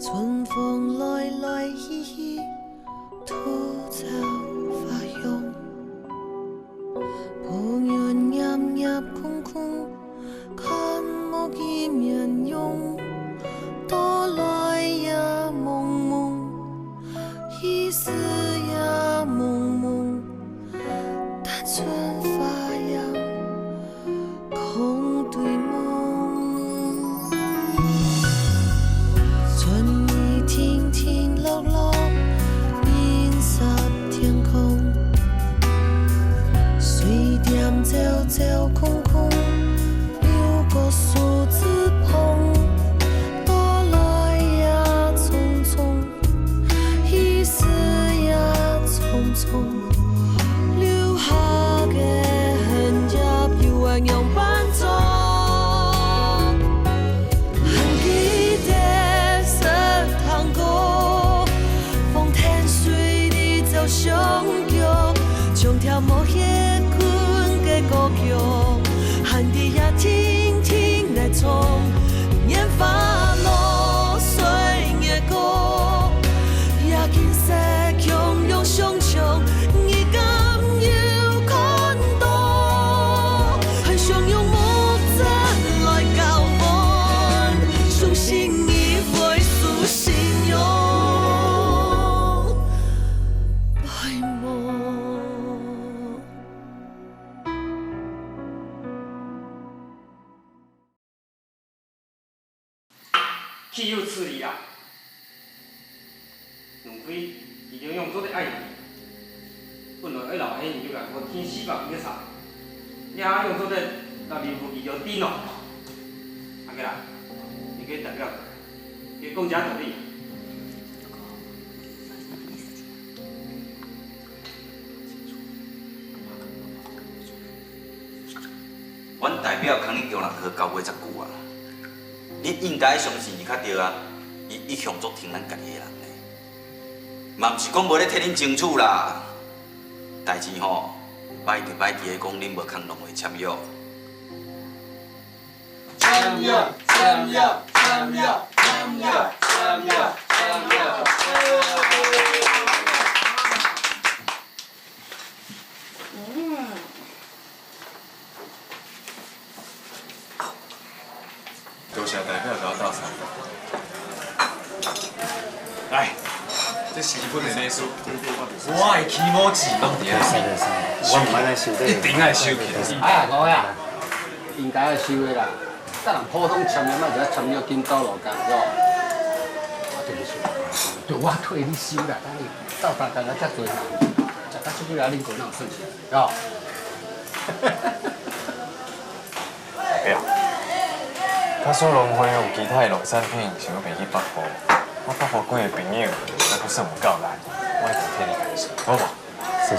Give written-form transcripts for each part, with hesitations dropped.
春风来来去去，土草发香。抱怨夜夜空空，看无见面容。多来也蒙蒙，一丝也蒙蒙。但春发扬，空对梦。春意停停落落，银色天空。水点走走空空，流过树枝棚。多来也匆匆，一丝也匆匆。留下的痕迹，犹原样板做。痕记的色糖果，风天水里走相叫，将条无歇困的故乡，汗滴也轻轻来冲，烟花落水的歌，也金色汹涌汹汹。岂有此理啊！除非已经用作的爱你，本来爱老黑你就来我天死吧，别啥，你还用作的那名副其实低喏。阿个啦，你可以代表，给公家道理。阮代表康宁中人去交过遮久啊。你应该相信伊较对啊，伊一向足听咱家己的人嘞，嘛毋是讲无咧替恁争取啦。代志吼，歹就歹记个讲恁无空农会签约。签约，签约，签约，签约，签约，签约。多谢代表甲我斗相。来，这是本的礼书，我的起毛字拢伫遐。我唔爱来收一定爱收起。哎呀，我呀，应该要收的啦。咱人普通签约嘛，就要签约金倒落工，是吧？我对不起，对我替你收啦。等你斗相共啊，遮济人，食到这几下恁个哪有算钱，是吧？代表。假使农会有其他的农产品想要卖去北部，我北部几个朋友还佫算唔够力，我一定替你解释，好无？是。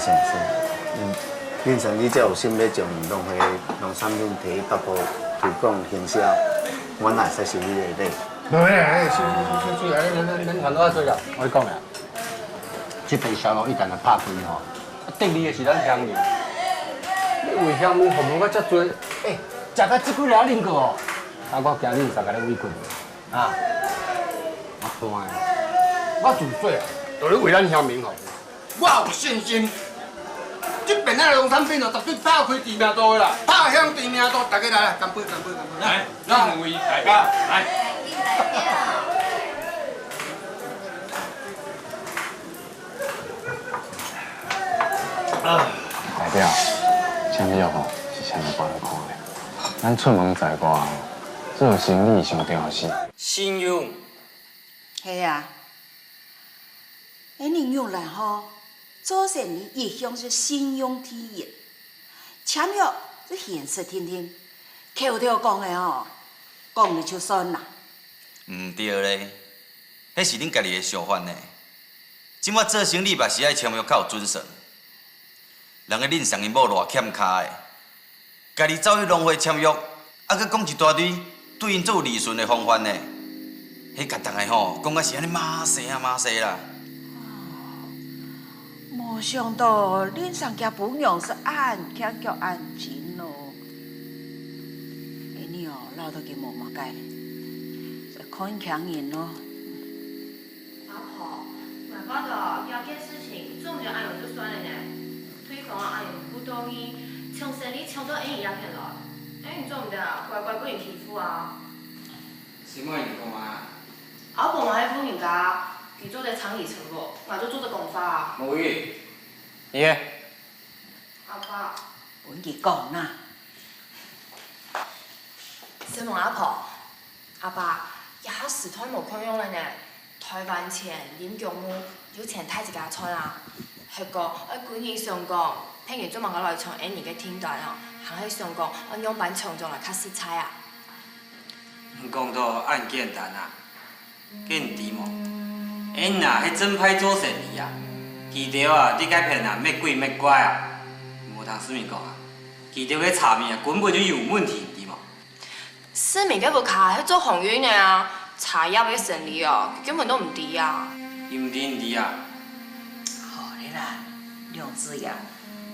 恁像你才有心要将农会农产品摕去北部推广行销，我哪会使收你的礼？对啊，收，恁看多少岁啦？我讲呀，这边销路一旦来拍开吼，得利的是咱乡民。你为乡民服务到遮多，食到这几下恁个哦。啊！我惊你有啥甲你委屈啊！我看的，我自细啊，就是为咱乡民吼，我有信心。这边仔农产品哦，绝对打开知名度的啦，打响知名度，大家来，干杯，干杯，干杯！来，两位代表来。代表，签约吼是签到半块的，咱出门在外。做生意上重要是信用。系啊，你用来吼，做生意一向是信用第一，签约是现实天天，口头讲的吼，讲了就算啦。唔对咧，迄是恁家己的想法呢。即摆做生意嘛是爱签约较有准绳，人个恁上因某偌欠卡的，家己走去农会签约，啊，佮讲一大堆。对因做有利顺的方法呢，迄简单的吼，讲甲是安尼马西啦。没想到恁上家不娘是按钱叫按钱咯。你哦，老到给毛毛改，看强人咯。都演伊鸦片了，演伊做唔得啊，乖乖被人欺负啊。什么人讲啊？阿婆嘛迄副人家，伊做在厂里做无，嘛就做在公司啊。无语。耶。阿爸，阮去讲啦。先问阿婆，阿爸，也时台无可用了呢。台湾钱林强木有钱太一家村啊。迄个，几年上讲，譬如做问我来唱演你嘅天段哦，行喺上讲，我样板唱上来较实彩啊。讲到按简单啊，简直么？演啊，迄真歹做生意啊。其实啊，你改骗人，要鬼要怪啊，无通使命讲啊。其实迄茶面啊，根本就有问题，对无？市民佮无卡去做航运的啊，茶叶嘅生意哦，根本都唔低啊。伊毋低毋低啊。好咧啦，梁子呀，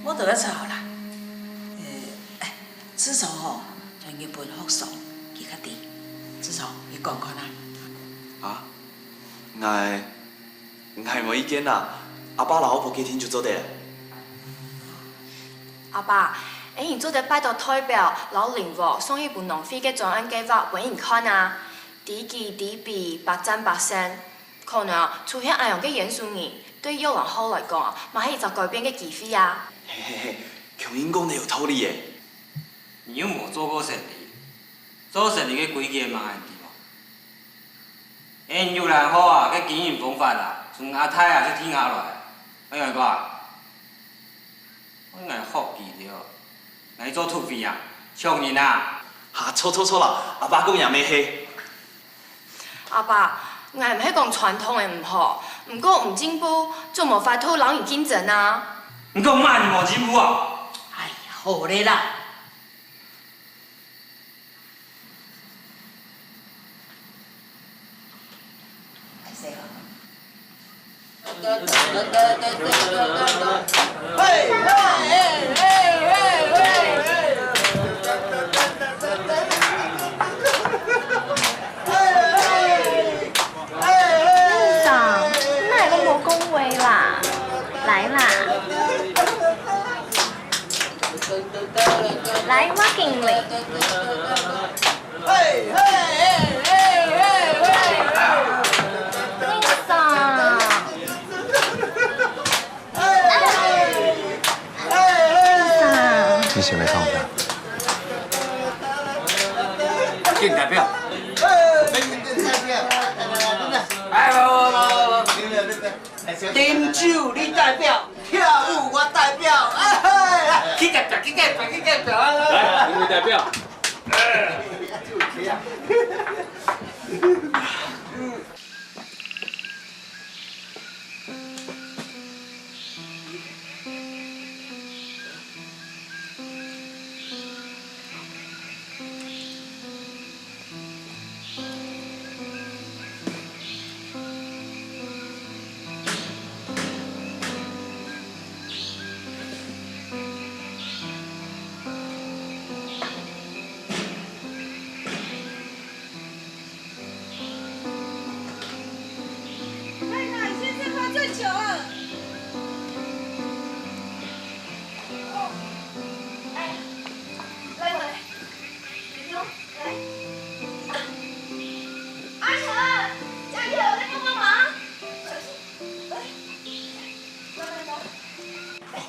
我都要吵啦。至少吼，像日本福寿，伊较低。至少你讲看啦。啊？我无意见啦，阿爸老婆家庭就做得了。阿爸，伊做得拜托代表老领务送一部农费嘅专案计划俾伊看啊，底期底比百战百胜，可能出现那样嘅元素呢，对幼人好来讲，嘛係一個改變嘅機會啊。嘿嘿嘿，強英講得有道理耶。你又无做过生意，做生意嘅几个嘛，对无？因越南好啊，佮经营方法啊，从阿太啊去听下来，我讲我硬福记着，来做土匪啊，抢人啊！哈，錯啦，阿爸講也咩黑。阿爸，我唔係講傳統嘅唔好，唔過唔進步，就無法度人與競爭啊。你講乜你無進步啊？哎呀，好咧啦。长，那个无恭维啦，来啦，来我敬你。你想要创啥？见代表。饮酒你代表，跳舞我代表，去代表，来，两位代表。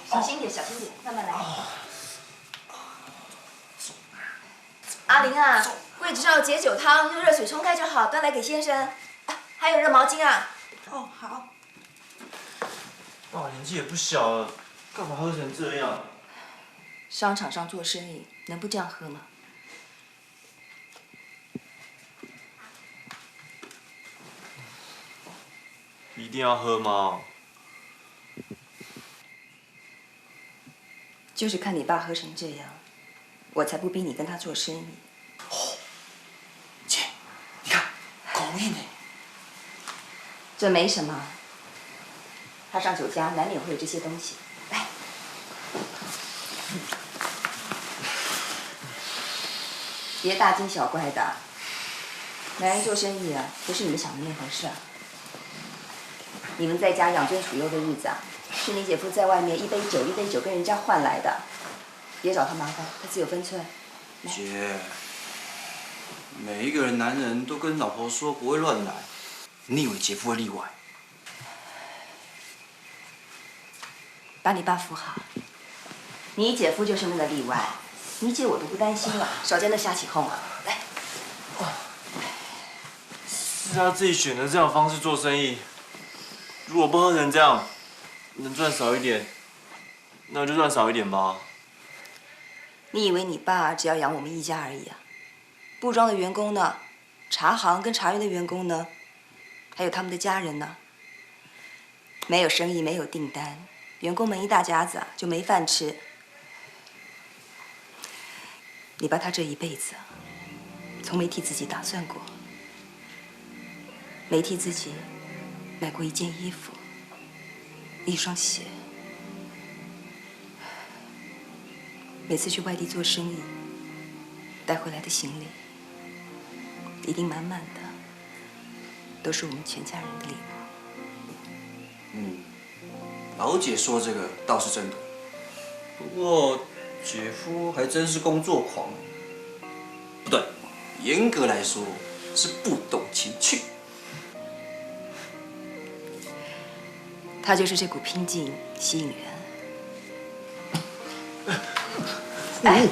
小心点，小心点，慢慢来。阿玲啊，柜子上有解酒汤，用热水冲开就好，端来给先生。还有热毛巾啊。哦，好。爸年纪也不小了，干嘛喝成这样？商场上做生意，能不这样喝吗？一定要喝吗？就是看你爸喝成这样，我才不逼你跟他做生意。哦，姐，你看，供应呢？这没什么，他上酒家难免会有这些东西。来，别大惊小怪的。男人做生意啊，不是你们想的那回事啊。你们在家养尊处优的日子啊，是你姐夫在外面一杯酒跟人家换来的。别找他麻烦，他自有分寸。姐，每一个人男人都跟老婆说不会乱来，你以为姐夫会例外？把你爸扶好。你姐夫就是那个例外，你姐我都不担心了，少在那瞎起哄啊！来。是他自己选的这种方式做生意，如果不喝成这样，能赚少一点，那就赚少一点吧。你以为你爸只要养我们一家而已啊？布庄的员工呢？茶行跟茶园的员工呢？还有他们的家人呢？没有生意，没有订单，员工们一大家子啊就没饭吃。你爸他这一辈子，从没替自己打算过，没替自己买过一件衣服、一双鞋。每次去外地做生意，带回来的行李一定满满的，都是我们全家人的礼物。老姐说这个倒是真的，不过姐夫还真是工作狂。不对，严格来说是不懂情趣。他就是这股拼劲吸引人。哎，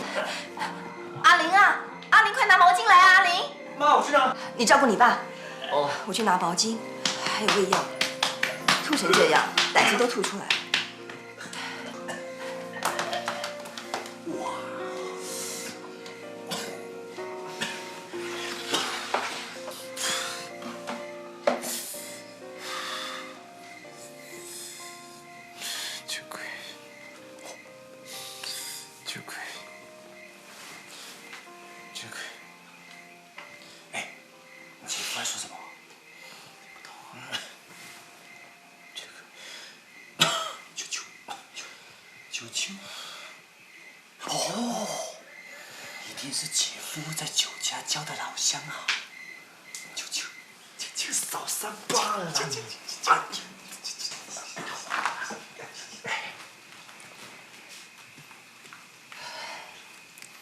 阿玲啊，阿玲，快拿毛巾来啊！阿玲，妈，我去拿。你照顾你爸。哦，我去拿毛巾，还有胃药。吐成这样，胆汁都吐出来了。一定是姐夫在酒家交的老乡啊！舅，少3八了啦！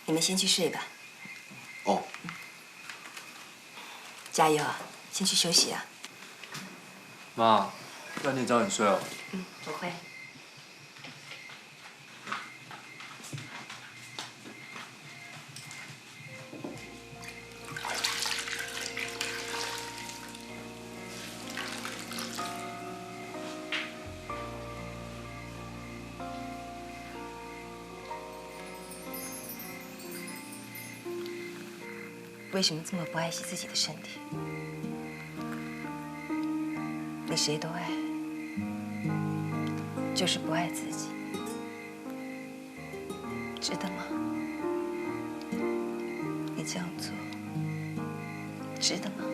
你们先去睡吧。哦。加油啊！先去休息啊。妈，晚点早点睡哦。我会。为什么这么不爱惜自己的身体？你谁都爱，就是不爱自己，值得吗？你这样做，值得吗？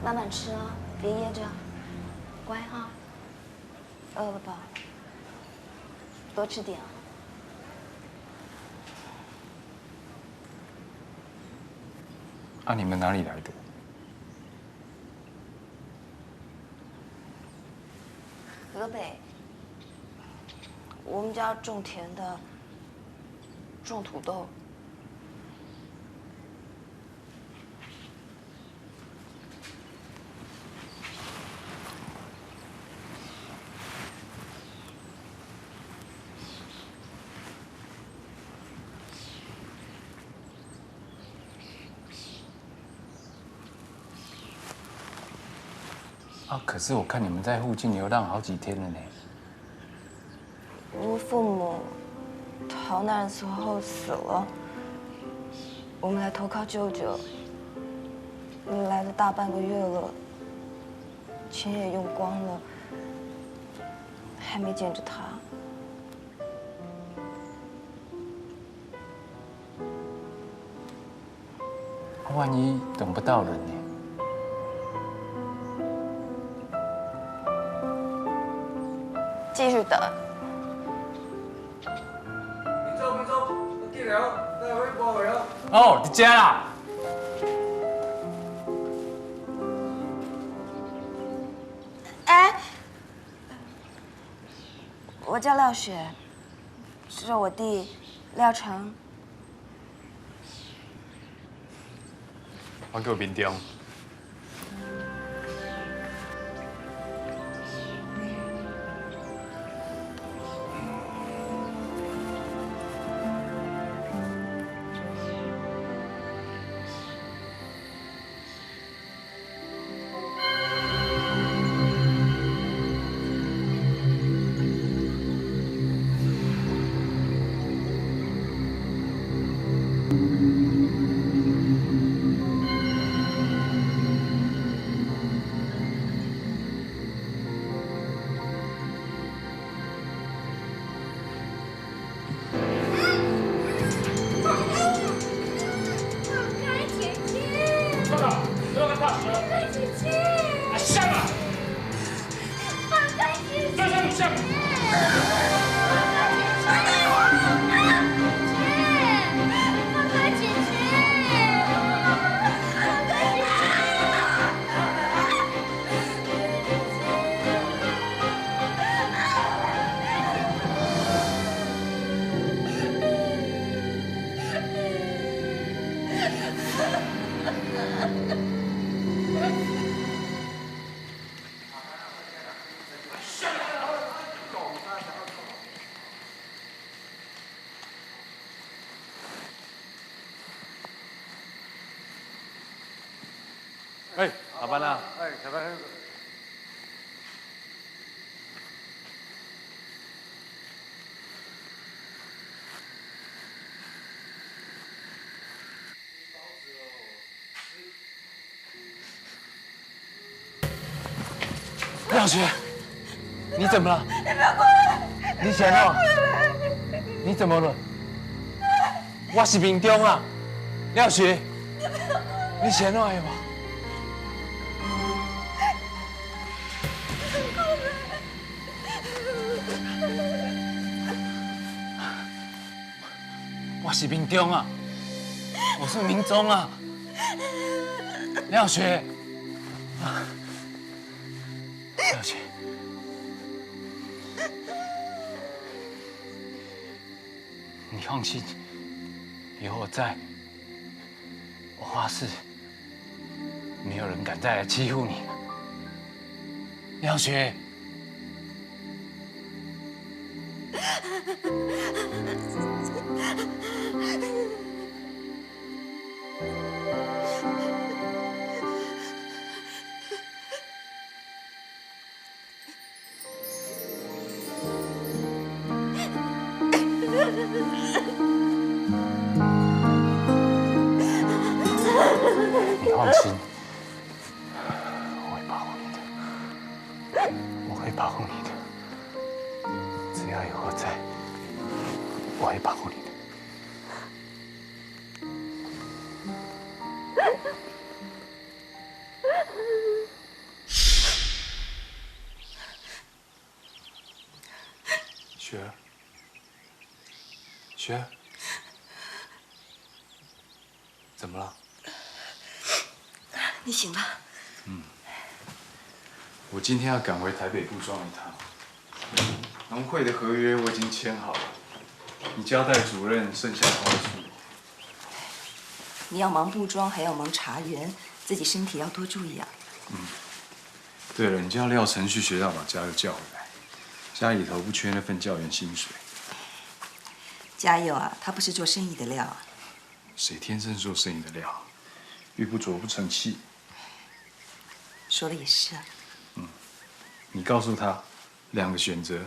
慢慢吃啊，别噎着，乖哈。饿了吧？多吃点啊。啊，你们哪里来的？北，我们家种田的，种土豆。啊，可是我看你们在附近流浪好几天了呢。我父母逃难的时候死了，我们来投靠舅舅，来了大半个月了，钱也用光了，还没见着他。万一等不到人呢？继续等。民众，我进了，待会报回了。哦，你家啦？哎，我叫廖雪，是我弟廖成。我叫民忠。哎，下班啦。哎，下班。廖雪，你怎么了？你不要过来！你醒了？你怎么了？我是民忠啊，廖雪，你醒了没？我是民忠啊，我是民忠啊，廖雪，廖雪，你放心，有我在，我发誓，没有人敢再来欺负你。廖雪。你放心，我会保护你的，我会保护你的。只要有我在，我会保护你的。雪儿，雪儿，怎么了？你醒了？我今天要赶回台北布庄一趟，农会的合约我已经签好了，你交代主任剩下的话处理。你要忙布庄，还要忙茶园，自己身体要多注意啊。对了，你叫廖晨去学校把嘉佑叫回来，家里头不缺那份教员薪水。嘉佑啊，他不是做生意的料啊。谁天生做生意的料？玉不琢不成器。说的也是啊。你告诉他2个选择：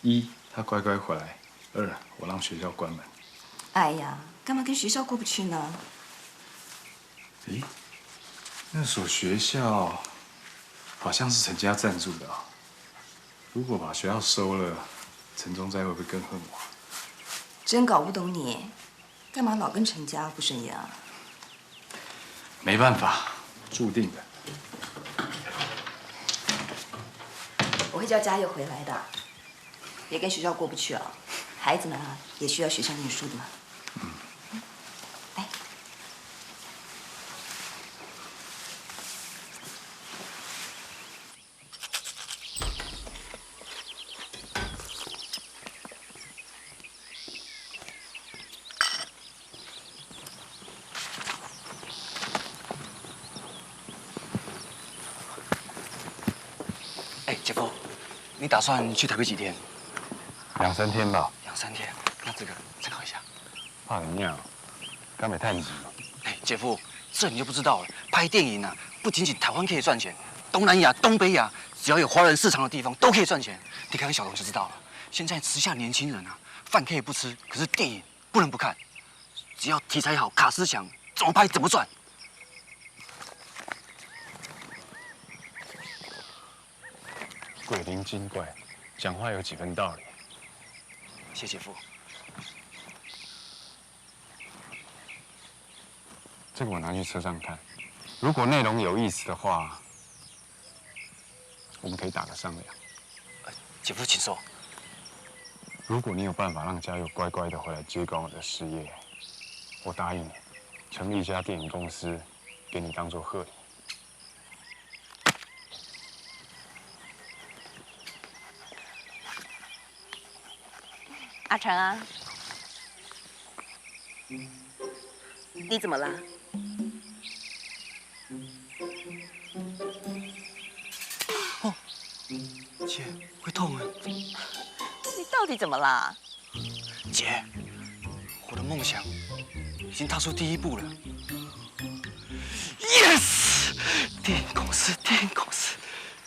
一，他乖乖回来；二，我让学校关门。哎呀，干嘛跟学校过不去呢？咦，那所学校好像是陈家赞助的啊。如果把学校收了，陈宗斋会不会更恨我？真搞不懂你，干嘛老跟陈家不顺眼啊？没办法，注定的。我会叫嘉佑回来的，别跟学校过不去啊。孩子们啊，也需要学校念书的嘛。来。哎，姐夫，你打算去台北几天2、3天吧。 2、3天，那这个参考一下。怕怎样？刚没太急。哎，姐夫，这你就不知道了。拍电影啊，不仅仅台湾可以赚钱，东南亚、东北亚，只要有华人市场的地方都可以赚钱。你看看小龙就知道了。现在时下年轻人啊，饭可以不吃，可是电影不能不看。只要题材好、卡司强，怎么拍怎么赚。鬼灵精怪，讲话有几分道理。谢姐夫。这个我拿去车上看，如果内容有意思的话，我们可以打个商量。姐夫，请说。如果你有办法让嘉佑乖乖的回来接管我的事业，我答应你，成立一家电影公司，给你当做贺礼。 阿成啊，你怎么了？哦，姐，会痛啊！你到底怎么了？姐，我的梦想已经踏出第一步了。Yes！ 电影公司，电影公司，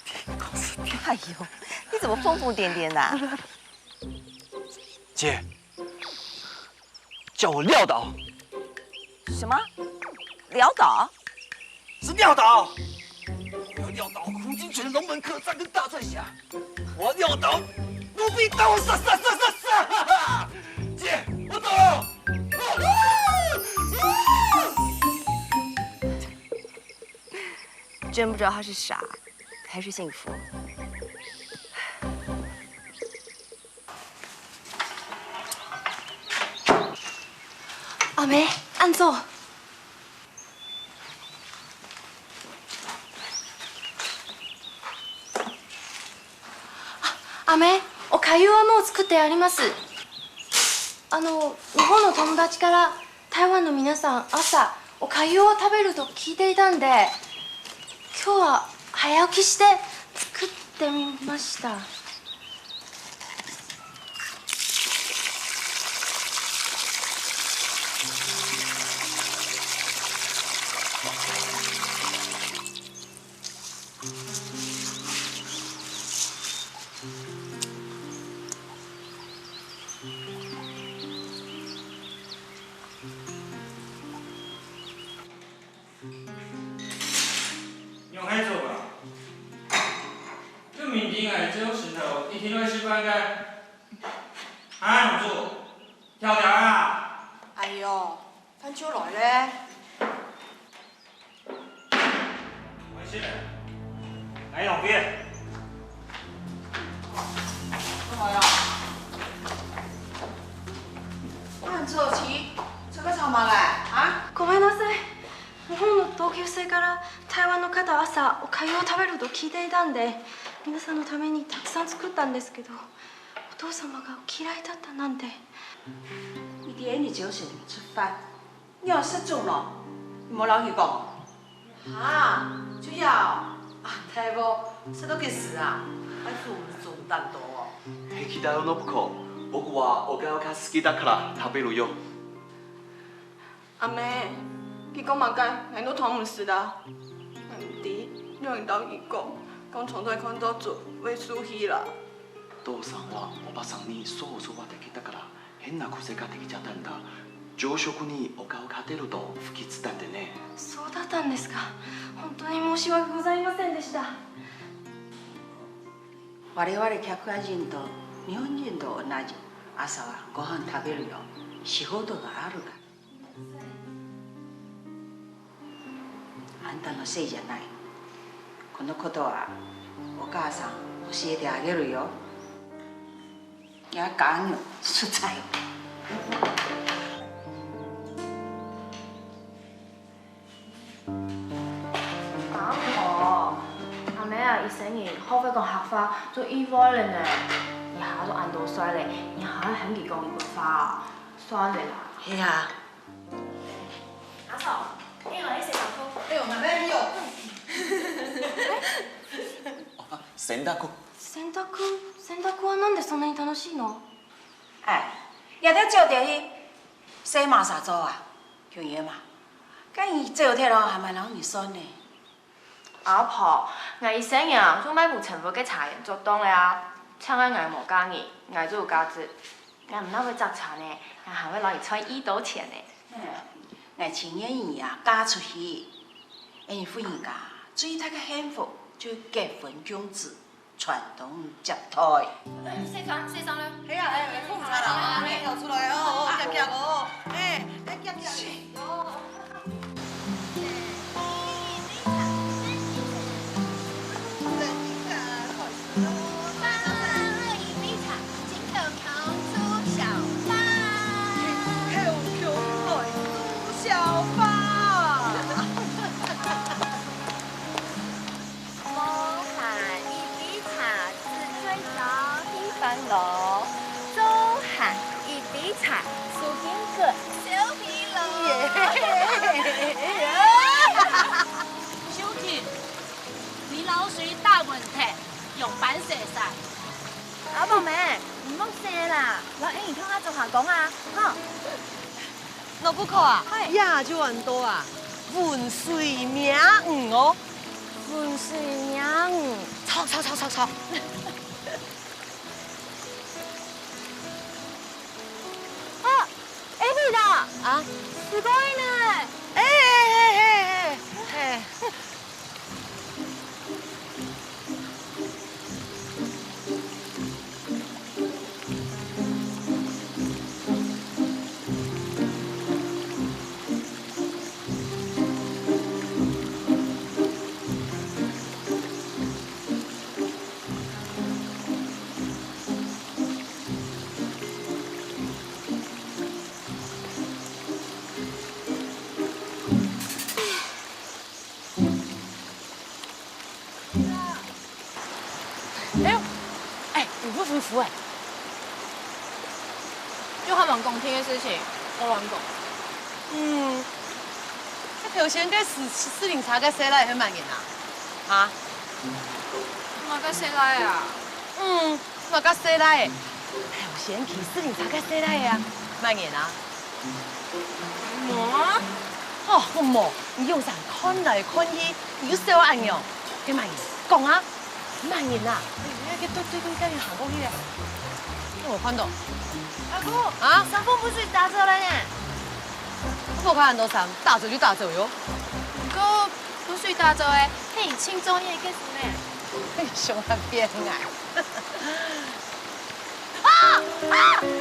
电影公司。哎呦，你怎么疯疯癫癫的啊？ 姐，叫我撂倒。什么？潦倒？是撂倒。我要撂倒胡金铨、龙门客栈跟大醉侠。我要撂倒奴婢刀杀！姐，我走了。真不知道他是傻还是幸福。 阿梅，按坐。阿梅、おかゆはもう作ってあります。日本の友達から台湾の皆さん朝おかゆを食べると聞いていたんで、今日は早起きして作ってみました。 用海做吧。这明天哎，这种石头一天都会失败的。哎，唔做，跳跳啊！哎呦，翻秋来咧！没事的，来两边。干嘛呀？按坐起，这个草嘛来啊？ごめんなさい。日本の同級生から台湾の方朝おかゆを食べると聞いていたんで皆さんのためにたくさん作ったんですけど、お父様が嫌いだったなんて。你爹你叫醒你吃饭，你要失踪了，你冇老去讲。哈，主要啊，太婆，这都件事啊，还是我们做唔担当哦。平田信子、僕はお顔が好きだから食べるよ。阿妹，佢講物件，人都捅唔死啦。唔知，讓人到佢講從在看到做會輸氣啦。父さんはおばさんに想像ができたから変な癖ができちゃったんだ。朝食にお顔が出ると不吉だってね。そうだったんですか。本当に申し訳ございませんでした。我々客家人と日本人と同じ。朝はご飯食べるよ。仕事があるから。あんたのせいじゃない。このことはお母さん教えてあげるよ。也講了，實在。阿婆，阿妹啊，醫生兒開翻個客花做醫科了呢，一下都按到衰嘞，一下很幾講一個花，酸的啦。係啊。阿嫂，你來食豆腐。哎呦，媽媽你有。洗濯。洗濯はなんでそんなに楽しいの？哎，也得照着去洗馬啥做啊？叫嘢嘛，咁伊照睇咯，係咪老唔酸呢？阿婆，我醫生啊，做買部政府嘅茶園做當咧啊，請我冇家業，我做家子，我唔攞去摘茶呢，我還會攞嚟賺1刀錢呢。我前年兒啊嫁出去，因夫人家最大嘅幸福就結婚公子。傳統接待。四川啦。係啊，誒，風茶啦，你又出來哦，夾夾哦，誒，你夾夾。中海一滴茶，苏金个小皮篓。小婷，你老水大問題，用板寫晒。阿婆妹，唔好寫啦，讓英語聽下做下講啊，哈。那不可啊，呀就很多啊，文水名哦，文水名，抄。啊，すごいね！哎。服哎，就他们公廳嘅事情，我亂講。那頭先嘅士林茶嘅洗禮係乜嘢啊？乜嘅洗禮啊？乜嘅洗禮？頭先去士林茶嘅洗禮啊？乜嘢啊？冇啊。哦，我冇，你用上看來看去，你要笑眼樣，嘅乜嘢？講啊！乜嘢啊？對，跟住行過去啊！我看到。阿姑，啊，上峰不是打折了呢？我看很多衫，打折就打折喲。不過不是打折誒，係輕鬆嘢嘅事呢。熊還變矮。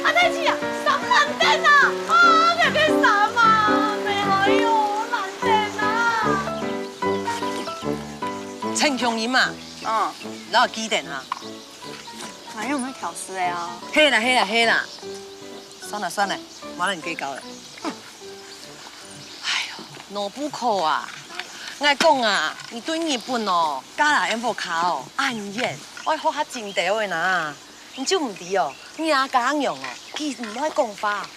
阿大姐啊，什麼冷燈啊？佢嘅衫啊，未可以哦，冷燈啊！陳強英嘛。然後幾點啊？反正我們挑絲的呀。黑啦。算了，完了你計較了。哎呦，羅布口啊！我講啊，你對日本哦，加拿大不卡哦，暗演爱好较真调的呐。你就唔对哦，你阿家样哦，伊唔爱讲话。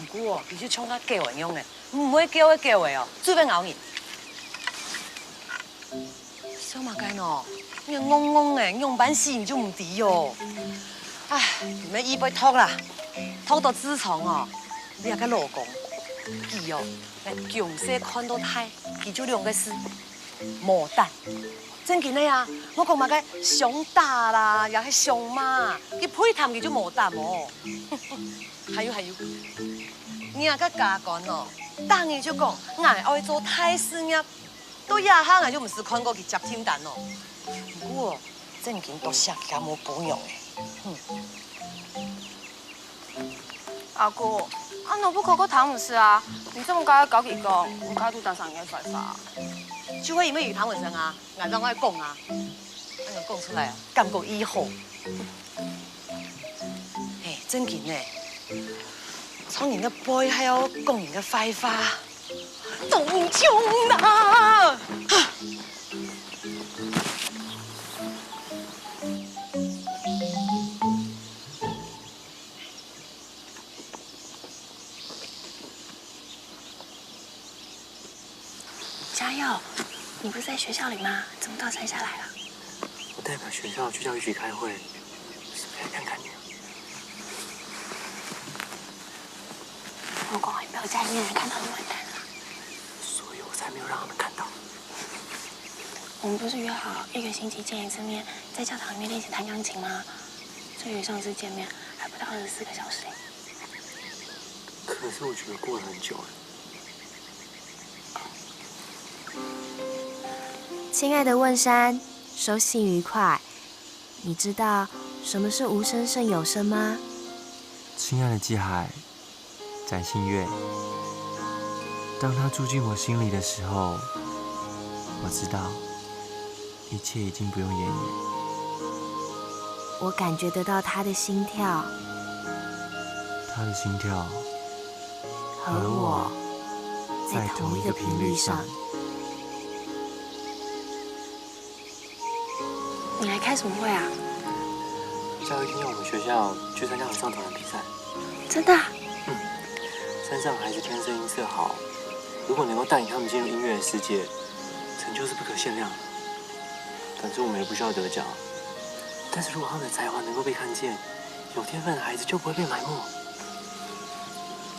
不过哦，伊就唱较叫的样的，唔会叫的哦，做要咬人。小马干哦，你戆戆的，用板死你就唔对哦。唉，你们伊要脱啦，脱到自从哦，你阿个老公，伊哦，强势看到太，伊就两个字，牡丹。真紧的啊！我讲嘛个熊大啦，也系熊妈，佢配谈佢就牡丹哦。还有，你阿个家干哦，当然就讲，俺爱做太事业，到夜下俺就唔是看过去接天单哦。不过正经都写佢冇保养的。阿哥，阿老婆哥哥谈唔是啊？你这么该搞几个，我该都打上嘅办法。就会因为与唐文生啊，俺让我讲啊，俺讲出来啊，感觉以后，哎，真紧呢，从人的背还要讲人的坏话，中枪啦！加油！你不是在学校里吗？怎么到山下来了？我代表学校去教育局开会，是不是来看看你？如果没有家里面人看到，就完蛋了。所以我才没有让他们看到。我们不是约好1个星期见一次面，在教堂里面练习弹钢琴吗？距离上次见面还不到24个小时。可是我觉得过了很久了。亲爱的问山，收信愉快。你知道什么是无声胜有声吗？亲爱的季海，展信月，当他住进我心里的时候，我知道一切已经不用言语。我感觉得到他的心跳，他的心跳和我在同一个频率上。你来开什么会啊？教育厅要我们学校去参加合唱团的比赛。真的？山上孩子天生音色好，如果能够带领他们进入音乐的世界，成就是不可限量的。反正我们也不需要得奖，但是如果他们的才华能够被看见，有天分的孩子就不会被埋没。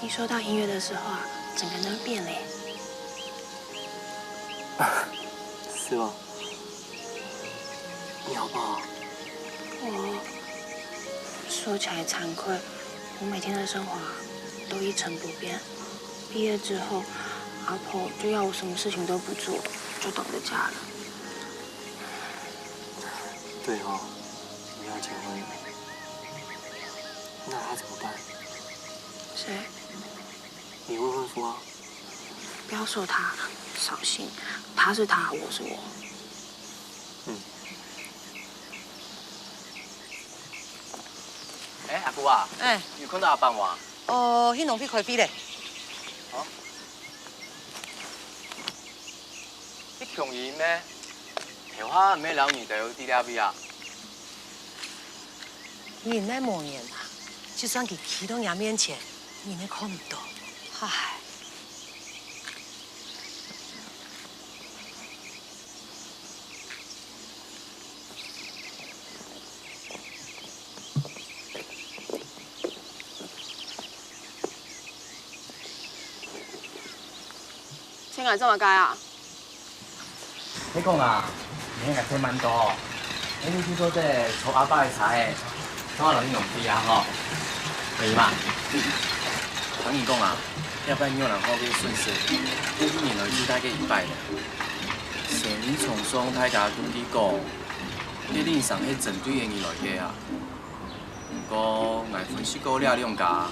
你说到音乐的时候啊，整个人都变了耶。是吗？你好不好？我说起来惭愧，我每天的生活都一成不变。毕业之后，阿婆就要我什么事情都不做，就等着嫁了。对哦，你要结婚，那他怎么办？谁？你未婚夫啊？不要说他，扫兴。他是他，我是我。阿姑啊，有看到阿爸吗？哦，去农批开批嘞。哦？你穷人咩？台湾咩老女都有滴了味啊？人那模样啊，就算给骑到人面前，你也看不到。唉。天啊，这么该啊！你讲啊，你那个钱蛮多，你去做这炒阿爸的菜，怎啊能用低啊吼？可以嘛？常你讲啊，要不然你有人好给顺势，你一年来只大概100的。生意从双太家对你讲，你脸上迄整堆的意来个啊。不过我分析过了，两家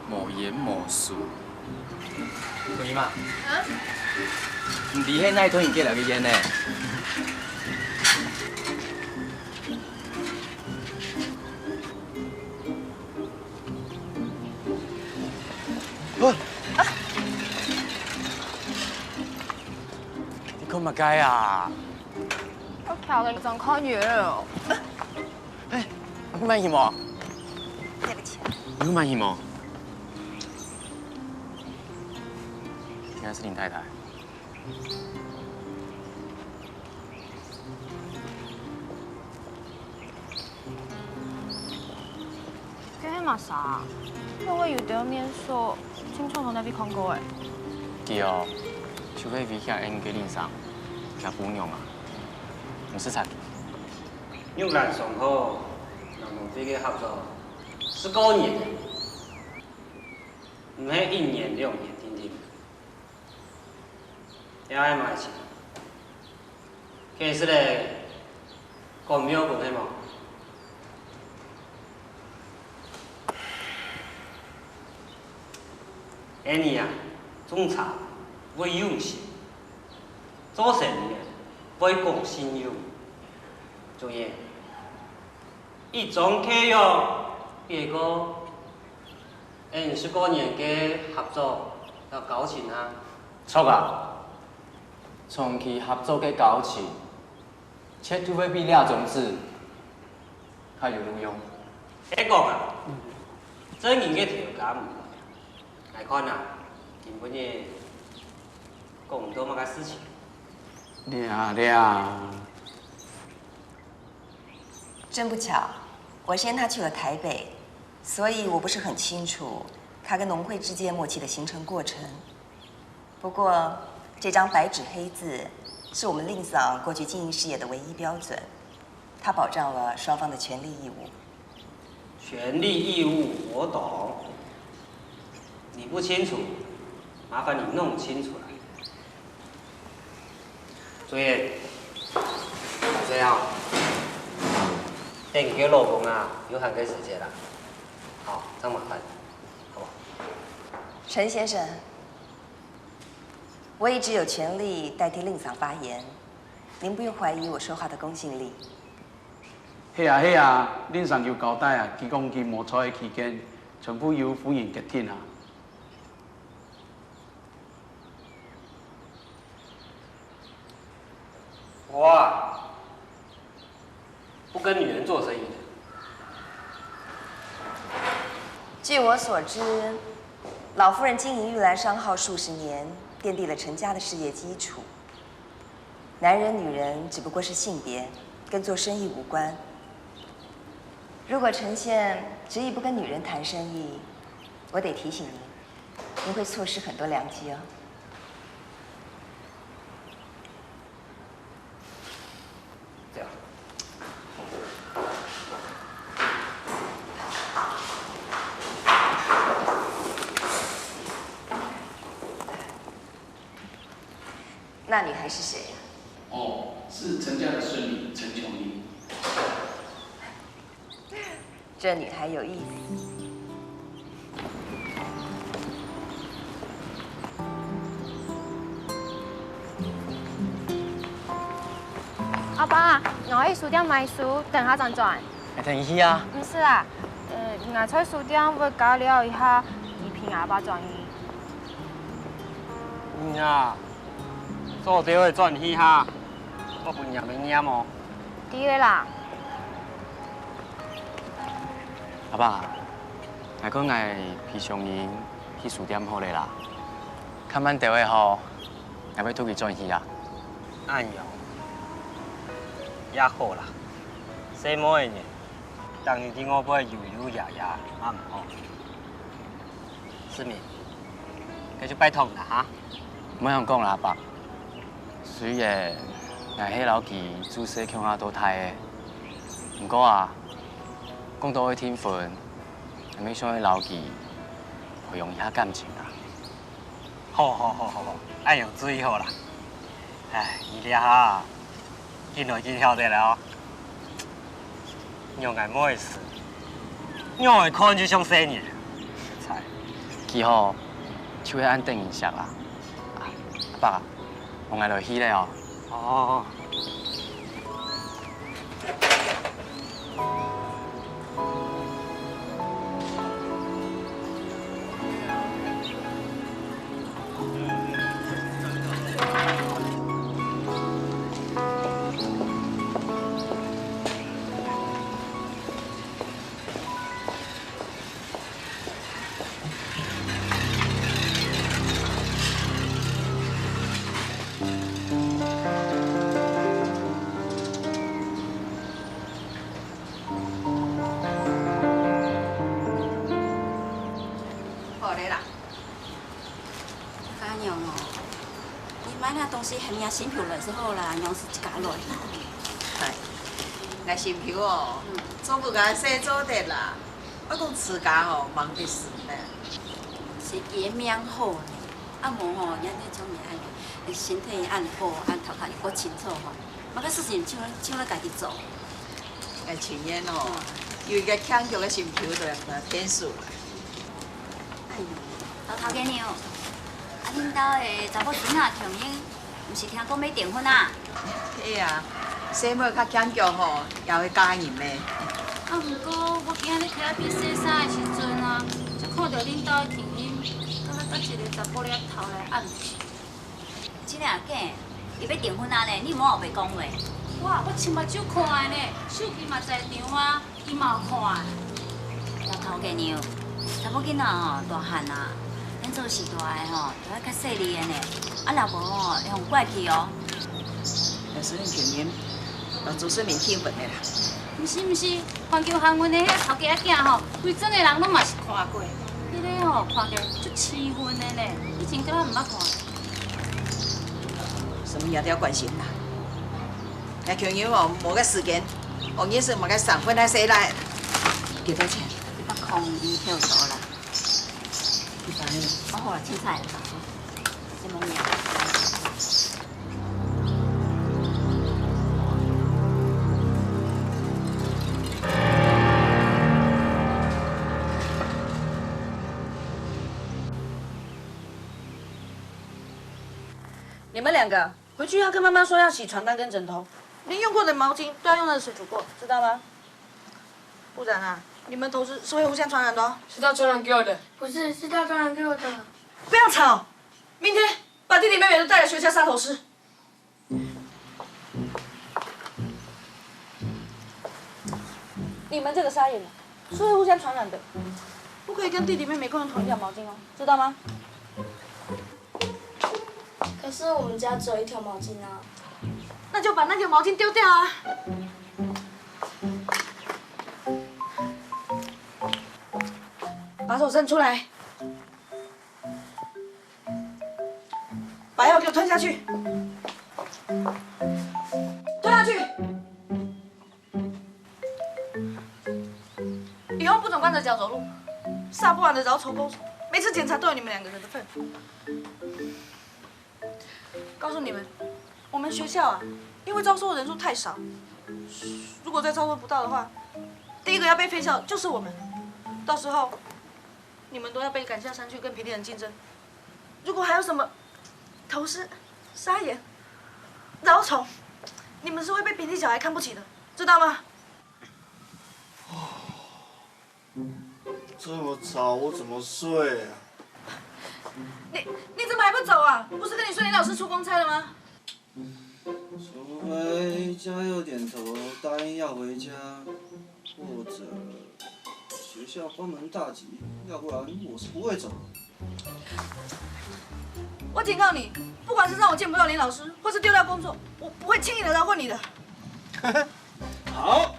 无言无数。可以嘛？啊？唔知迄哪团伊过来个烟呢？你看嘛该啊？ OK。跳个张看月了。哎，你买什么？对不起。你买什么？原来是林太太。这是嘛啥？因为有条面说，清楚从那边看过诶。对哦，除非微下演给林上，加姑娘啊，唔是惨。玉兰上好，人同这个合作19年，唔系1年2年，听听。也爱嘛是，其实咧，讲庙讲系嘛。哎你啊，种茶要用心，做生意要讲信用。注意，一种契约，别个19年嘅合作要交情啊。错啊！长期合作嘅交情，切除非比俩种子较有路用。别讲啊，真人嘅条件唔同，来看啊，根本嘅讲唔到乜嘅事情。俩。真不巧，我先他去了台北，所以我不是很清楚他跟农会之间默契的形成过程。不过，这张白纸黑字是我们令嫂过去经营事业的唯一标准，它保障了双方的权利义务。权利义务我懂，你不清楚，麻烦你弄清楚来。作业，这样。等你叫老公啊，有限嘅时间啦。好，这样麻烦，好不好？陈先生，我一直有权利代替令嫂发言，您不用怀疑我说话的公信力。係啊，恁上有交代啊，佢講佢無錯嘅期間，全部由夫人決定啊。我啊。不跟女人做生意的。据我所知，老夫人经营玉兰商号数十年，奠定了陈家的事业基础。男人、女人只不过是性别，跟做生意无关。如果陈县执意不跟女人谈生意，我得提醒您，您会错失很多良机哦。这样。那女孩是谁呀？哦，是陈家的孙女陈琼英。这女孩有意思。阿爸，我去书店买书，等下再转。等去啊？唔是啦，我在书店要搞了一下一瓶阿爸转移。啊，做这会转去哈，我分也明念哦。对个啦。阿爸，我讲爱皮上英去书店好咧啦，看晚电话后，我要出去转去啊。哎呦，也好啦，什么的呢？当年伫我背悠悠雅雅，嘛唔好。思明，继续拜托啦哈。唔好讲啦，阿爸。虽然我迄老记做事强啊多太的，不过啊，讲到迄天分，还没想迄老记培养一下感情啊。好，爱用注意好啦。哎，伊俩哈，见来见晓得了哦。让俺没事，让我看就像生日。才。记好，就会按等一下啦。阿爸，我爱落去了哦。哦。好咧啦。阿娘哦，你买那东西还没新票了，是好啦，娘是一家落。哎，那新票哦，总不甲洗做得啦。我讲自家哦，忙得死呢。是伊的命好呢，啊无吼，咱迄种安尼，身体按好，按头壳又搁清楚吼，嘛个事情像咱家己做。哎，前年哦，有一个抢救的新票就来天数。哎呦，老头家娘，啊恁兜的查某囡仔重英，毋是听讲要订婚啊？嘿啊，生妹较抢救吼，也会加人呢。啊，不过我今仔日起来比洗衫的时阵啊，才看到恁兜的婷婷，敢若甲一个查甫掠头来暗去。真个假？伊要订婚啊呢？你莫后袂讲话。我亲目睭看的呢，手机嘛在场啊，伊嘛有看的。老头家娘，查某囡仔吼大汉啊，咱做时大的吼，都要较细腻的呢。啊，若无吼，会互怪去哦。那是恁前年让朱世民听闻的啦。毋是，环球航运的迄个头家仔吼，规整个人拢嘛是看过。迄个吼看起来足气愤的呢，以前敢若毋捌看。什么也要关心啦。那穷友哦，无个时间，王医生嘛个上分来洗来，几多钱？100块一票多啦。100。好啦，凊彩啦，这么样？你们两个回去要跟妈妈说要洗床单跟枕头，连用过的毛巾都要用热水煮过，知道吗？不然啊，你们同事是会互相传染的哦。是他传染给我的。不是，是他传染给我的。不要吵！明天把弟弟妹妹都带来学校杀头师。你们这个沙眼是会互相传染的，不可以跟弟弟妹妹共用同一条毛巾哦，知道吗？可是我们家只有一条毛巾啊。那就把那条毛巾丢掉啊！把手伸出来，把药给我吞下去，吞下去。以后不准光着脚走路，撒不完的蛲虫钩手，每次检查都有你们两个人的份。告诉你们，我们学校啊，因为招收的人数太少，如果再招收不到的话，第一个要被废校就是我们。到时候，你们都要被赶下山去跟平地人竞争。如果还有什么头虱、沙眼、蛲虫，你们是会被平地小孩看不起的，知道吗？这么早，我怎么睡啊？你怎么还不走啊？不是跟你说林老师出公差了吗？除非家有点头，答应要回家，或者学校关门大吉，要不然我是不会走的。我警告你，不管是让我见不到林老师，或是丢掉工作，我不会轻易的饶过你的。好，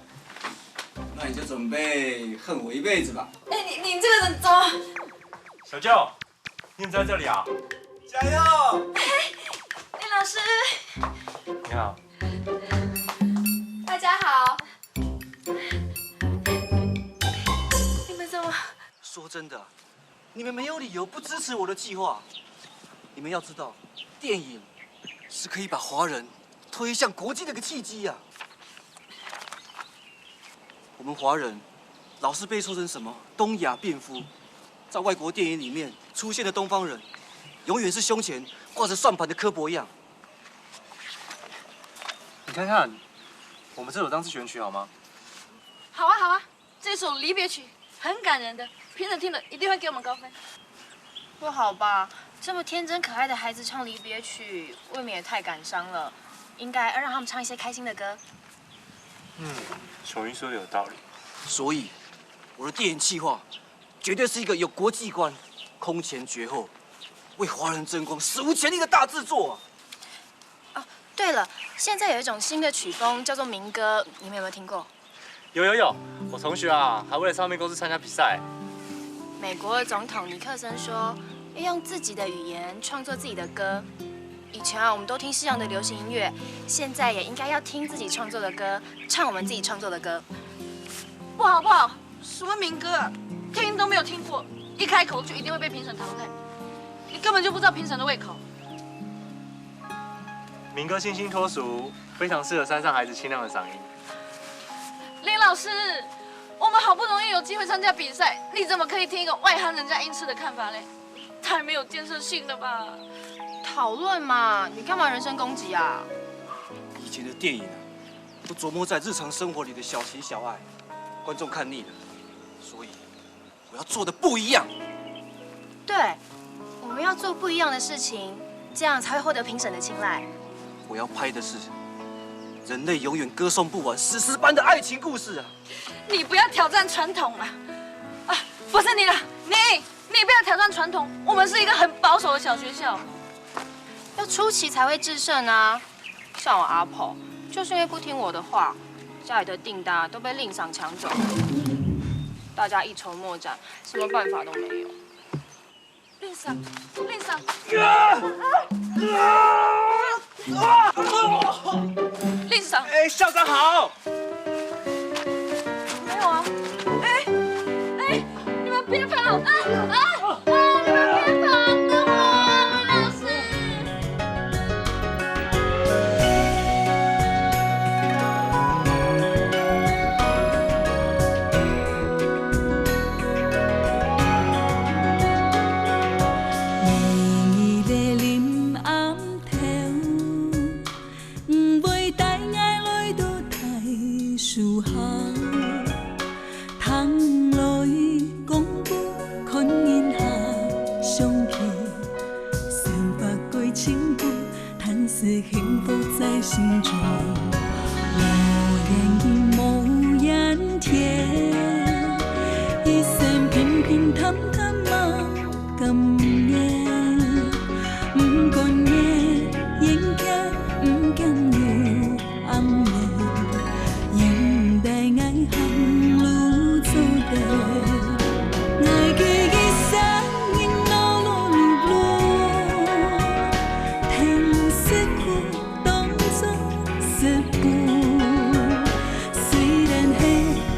那你就准备恨我一辈子吧。哎，你这个人怎么？小舅，你怎么在这里啊？加油！林老师，你好。大家好。你们怎么？说真的，你们没有理由不支持我的计划。你们要知道，电影是可以把华人推向国际的一个契机啊。我们华人老是被说成什么东亚病夫，在外国电影里面出现的东方人，永远是胸前挂着算盘的刻薄样。你看看，我们这首当自选曲好吗？好啊好啊，这首离别曲很感人的，评审听了一定会给我们高分。不好吧？这么天真可爱的孩子唱离别曲，未免也太感伤了。应该要让他们唱一些开心的歌。琼英说的有道理。所以，我的电影计划绝对是一个有国际观、空前绝后、为华人争光、史无前例的大制作啊！哦，对了，现在有一种新的曲风叫做民歌，你们有没有听过？有，我同学啊，还为了唱片公司参加比赛。美国的总统尼克森说，要用自己的语言创作自己的歌。以前啊，我们都听西洋的流行音乐，现在也应该要听自己创作的歌，唱我们自己创作的歌。不好不好，什么民歌啊，听都没有听过，一开口就一定会被评审淘汰。你根本就不知道评审的胃口。民歌清新脱俗，非常适合山上孩子清亮的嗓音。林老师，我们好不容易有机会参加比赛，你怎么可以听一个外行人家音痴的看法嘞？太没有建设性了吧！讨论嘛，你干嘛人身攻击啊？以前的电影啊，都琢磨在日常生活里的小情小爱，观众看腻了，所以我要做的不一样。对，我们要做不一样的事情，这样才会获得评审的青睐。我要拍的是人类永远歌颂不完史诗般的爱情故事啊！你不要挑战传统了，啊，不是你了，你不要挑战传统，我们是一个很保守的小学校。要出奇才会制胜啊！像我阿婆，就是因为不听我的话，家里的订单都被令赏抢走，大家一筹莫展，什么办法都没有。令赏，令赏，哎，校长好。没有啊，哎，你们别跑！你们别跑！跟我，老师。幸福在心中，无言语无言甜，一生平平淡淡嘛甘愿，不管夜眼镜不惊有暗暝，应待爱行路走的，爱给一生因路路路，天是苦当作是苦，虽然是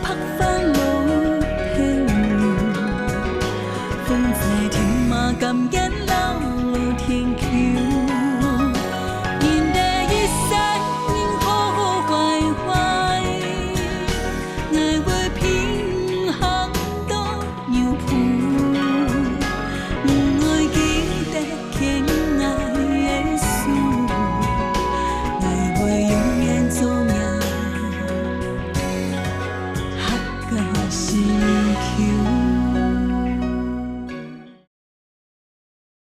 白发老天风在天马甘愿老路天桥。